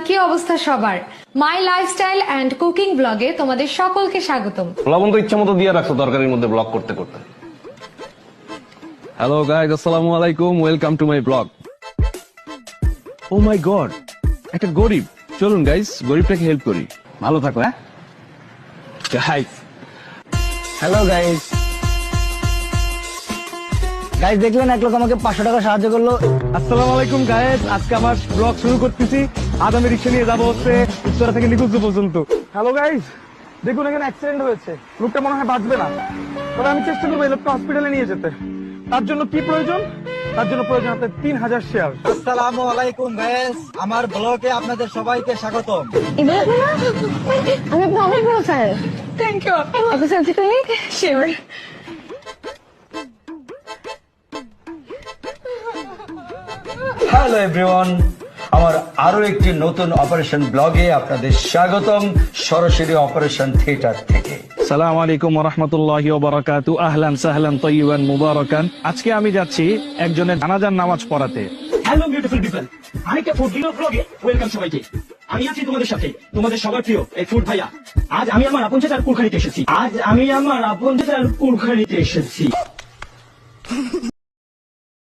কি অবস্থা সবার? মাই লাইফস্টাইল এন্ড কুকিং ব্লগে তোমাদের সকলকে স্বাগতম। লবণ তো ইচ্ছা মতো দিয়ে রাখছো তরকারির মধ্যে ব্লগ করতে করতে। হ্যালো গাইস, আসসালামু আলাইকুম, welcome to my blog. Oh my god, একটা গরিব। চলুন গাইস, গরিবটাকে হেল্প করি। ভালো থাকো। হ্যাঁ গাইস, হ্যালো গাইস। গাইস দেখলেন এক লোক আমাকে 500 টাকা সাহায্য করলো। আসসালামু আলাইকুম গাইস, আজকে আমার ব্লগ শুরু করতেছি। আজ আমি রিক্সা নিয়ে যাবো হচ্ছে উত্তরা থেকে নিকুঞ্জ পর্যন্ত। হ্যালো গাইস, দেখুন এখানে অ্যাক্সিডেন্ট হয়েছে, লোকটা মনে হয় বাঁচবে না। তবে আমি চেষ্টা করবো এই লোকটা হসপিটালে নিয়ে যেতে। তার জন্য কি প্রয়োজন? তার জন্য প্রয়োজন আপনার 3000 শেয়ার। আসসালামু আলাইকুম গাইস, আমার ব্লগে আপনাদের সবাইকে স্বাগতম। আমি আপনার অনেক বড় ফ্যান। Thank you. আপনার সেলফি তুলি শিওর। হ্যালো এভরিওয়ান, আমার আরো একটি নতুন অপারেশন ব্লগে আপনাদের স্বাগতম, সরাসরি অপারেশন থিয়েটার থেকে। সালাম আলাইকুম ওয়া রাহমাতুল্লাহি ওয়া বারাকাতুহু। আহলান সাহলান তাইয়িবান মুবারাকান। আজকে আমি যাচ্ছি একজনের জানাজার নামাজ পড়াতে। হ্যালো বিউটিফুল পিপল, আরেকটা ফুড ভিডিও ব্লগে ওয়েলকাম সবাইকে। আমি আছি তোমাদের সাথে, তোমাদের সবার প্রিয় এই ফুড ভাইয়া। আজ আমি আমার আপন চাচার কুলখানিতে এসেছি।